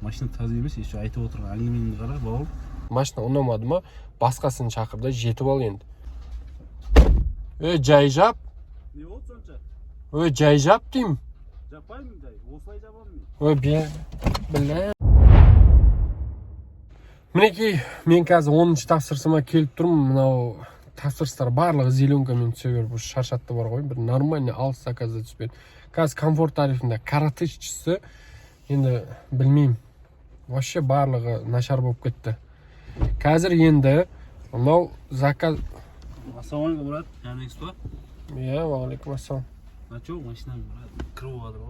Машина таза емес, еще айтып отырған әңгімеңді қара, бауырым. Машина ұнамады ма? Басқасын шақыр да жетіп ал енді. Жай жап. Не болды сонша? Жай жап деймін. Жаппаймын жай, осылай жабамын мен. Біле. Мінекей, мен қазір 10-шы тапсырысыма келіп тұрмын. Мынау тапсырыстар барлығы зеленкамен түсе беріп, шаршатты бар ғой. Бір нормальный алыс заказда түспеді. Қазір комфорт тарифында каратышчысы, енді білмеймін. Вообще барлығы нашар болып кетті. Қазір енді мынау заказ... Ассалаумалейкум, брат. Яндекс па? Иә, уағалейкум ассалам. А чё, машинам, брат? Кіріп жатыр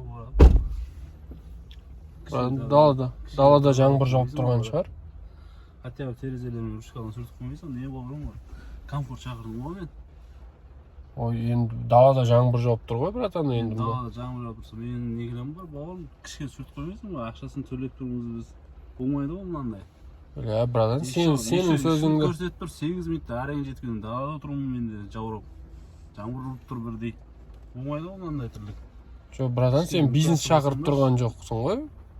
ғой, далада жаңбыр жауып тұрған шығар. Хотя бы терезелерін ручкадан сүртіп қоймайсың, не бауырым бар? Комфорт шақырдым ғой мен. Енді далада жаңбыр жауып тұр ғой, братан, енді. Далада жаңбыр жауып тұрса, менің негілем бар, бауырым, кішкене сүртіп қоймайсың ғой, ақшасын төлеп тұрмыз біз. Болмайды ғой мынандай. Братан, сенің сөзіңді көрсетіп тұр, 8 минутта әрең жеткенде далада отырмын мен де жаурап. Жаңбыр ұрып тұр бірдей. Болмайды ғой мынандай тірлік. Жоқ, братан, сен бизнес шақырып тұрған жоқсың ғой.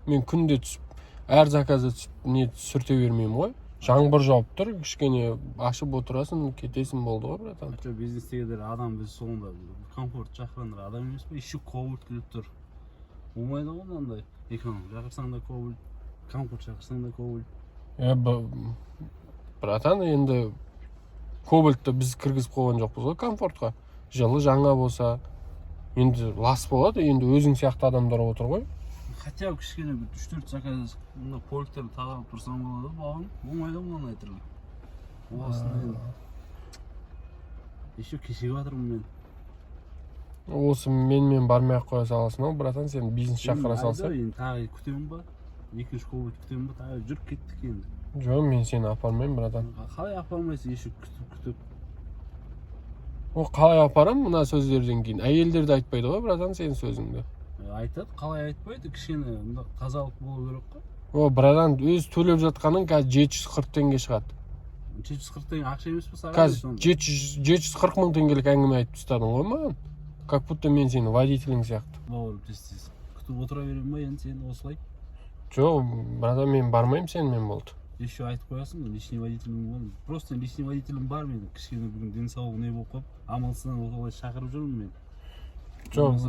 Мен күнде түсіп, әр заказда түсіп, не сүрте бермеймін ғой. Жаңбыр жауып тұр, кішкене ашып отырасың, кетесің болды ғой, братан. Жоқ, бизнестегілер адам біз соңында комфорт шақырғандар адам емес пе? Еще ковылт келіп тұр. Болмайды ғой мынандай. Эконом шақырсаң да ковылт, комфорт шақырсаң да ковылт. Братан, енді кобальтты біз кіргізіп қойған жоқпыз ғой комфортқа. Жылы жаңа болса, енді лас болады, енді өзің сияқты адамдар отыр ғой. Хотя бы кішкене 3-4 заказ поліктерді тағалып тұрсам болады, бауырым. Болмайды мынандай тірлік. Еще кешігіп жатырмын мен. Осы менімен бармай-ақ қоя саласың ау, братан, сен бизнес шақыра салсың. Енді тағы күтемін ба? Екінші ковылт күтемін ба? Тағы жүріп кеттік енді. Жоқ, мен сені апармаймын, братан. Қалай апармайсың, еще күтіп? Қалай апарам мына сөздерден кейін? Әйелдерді айтпайды ғой, братан, сенің сөзіңді. Айтады, қалай айтпайды, кішкене тазалық болу керек қой. Братан, өз төлеп жатқаның қазір 740 теңге шығады. 740 теңге ақша емес пе саған? Қазір 740 мың теңгелік әңгіме айтып тастадың ғой маған. Как будто мен сені водителің сияқты. Бауырым, тез күтіп отыра беремін ба енді сені осылай? Жоқ, братан, мен бармаймын сенімен болды. Еще айтып қоясың, лишний водителім бар. Просто лишний водителім бар менің. Кішкене бүгін денсаулығы не болып қойып, амалсыздан осылай шақырып жүрмін мен. Жоқ.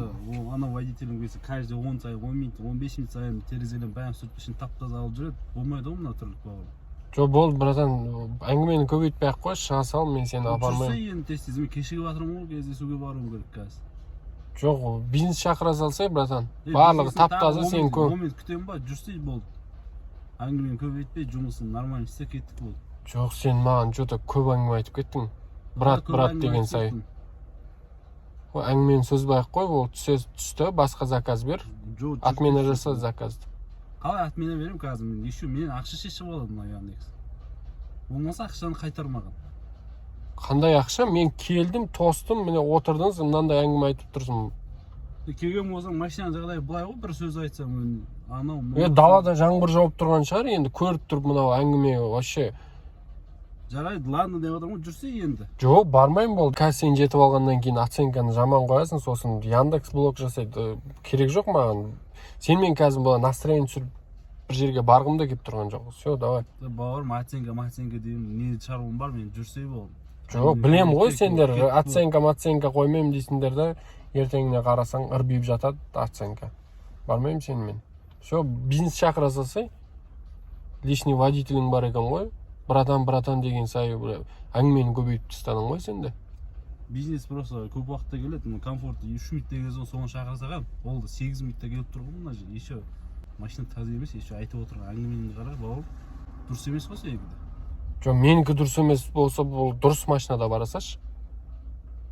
Ана водителім келсе, каждый 10 сайын, 10 минут, 15 минут сайын терезелен бәрін сүртіп ішін тап-таза алып жүреді. Болмайды ғой мына тірлік, бауырым. Жоқ, болды, братан, әңгімені көбейтпей-ақ қой, шыға сал, мен сені апармаймын. Жүрсе енді тез мен кешігіп жатырмын ғой, кездесуге баруым керек қазір. Жоқ, бизнес шақыра салсай, братан. Барлығы тап-таза, сен көп. Момент күтемін ба, жүрсе болды. Әңгімені көбейтпей, жұмысын нормально істеп кеттік болды. Жоқ, сен маған жота көп әңгіме айтып кеттің. Брат деген сай. Әңгімені сөзбай-ақ қой, ол түсті, басқа заказ бер. Отмена жаса заказды. Қалай отмена берем қазір мен? Еще менен ақша шешіп алады мына Яндекс. Болмаса ақшаны қайтармаған. Қандай ақша? Мен келдім, тостым, міне отырдыңыз, мынандай әңгіме айтып тұрсың. Келген болсаң, машинаның жағдайы былай ғой, бір сөз айтсам, анау. Далада жаңбыр жауып тұрған шығар, енді көріп тұрып мынау әңгіме вообще. Жарайды, ладно деп отырмын, жүрсе енді. Жоқ, бармаймын болды. Қазір сен жетіп алғаннан кейін оценканы жаман қоясың, сосын Яндекс блок жасайды. Керек жоқ маған. Сен мен қазір бұл настроение түсіріп бір жерге барғым да келіп тұрған жоқ. Все, давай. Бауырым, оценка деймін, не шаруам бар, мен жүрсе болды. Жоқ, білем ғой сендер оценка қоймаймын дейсіңдер да, ертеңіне қарасаң ырбиып жатады оценка. Бармаймын сенімен. Все, бизнес шақыра салсай, лишний водителің бар екен ғой. Братан деген сай әңгімені көбейтіп тастадың ғой сенде. Бизнес просто көп уақытта келеді, комфорт 3 минутта келген соң шақырсаға, болды 8 минутта келіп тұр ғой мына жер. Еще машина таза емес, еще айтып отырған әңгімеңді қара, бауырым. Дұрыс емес қой секілді. Жоқ, менікі дұрыс емес болса, бұл дұрыс машинада барасашы.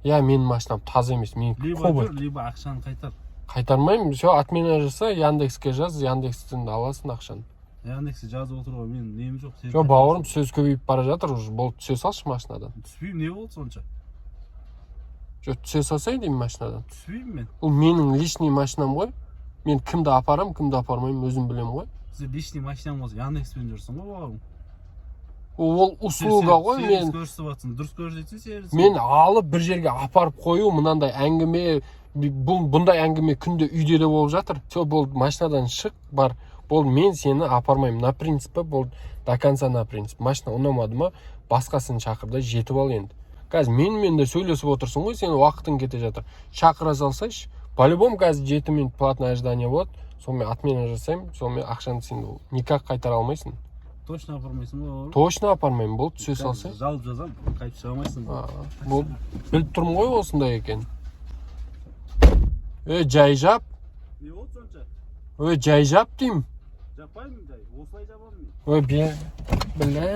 Я, менің машинам таза емес, менікі кобальт. Либо ақшаны қайтар. Қайтармаймын, все, отмена жаса, Яндекске жаз, Яндекстен аласың ақшаны. Яндексте жазып отыруға мен нем жоқ. Жоқ, бауырым, сөз көбейіп бара жатыр, болды түсе салшы машинадан. Түспеймін, не болды сонша? Жоқ, түсе салсай деймін машинадан. Түспеймін мен. Ол менің лишний машинам ғой. Мен кімді апарам, кімді апармаймын, өзім білем ғой. Сен лишний машинам болса, Яндекспен жүрсің ғой, бауырым. Ол услуга ғой, мен дұрыс көрсетсің сервис. Мен алып бір жерге апарып қою, мынандай әңгіме, бұндай әңгіме күнде үйде де болып жатыр. Все, болды, машинадан шық, бар, болды, мен сені апармаймын на принципі, болды, до конца на принцип. Машина ұнамады ма, басқасын шақыр да жетіп ал енді. Қазір менімен де сөйлесіп отырсың ғой, сен уақытың кете жатыр. Шақыра салсайшы, по-любому қазір 7 минут платное ожидание болады, сонымен отмена жасаймын, сонымен ақшаны сен никак қайтара алмайсың. Точно апармайсың ба? Точно апармаймын, болды, түсе салсай. Жалып жазам, қайтып шыға алмайсың. Болды, біліп тұрмын ғой осындай екен. Жай жап. Не болды сонша? Жай жап деймін. Жаппаймын жай, осылай жабамын мен. Бля.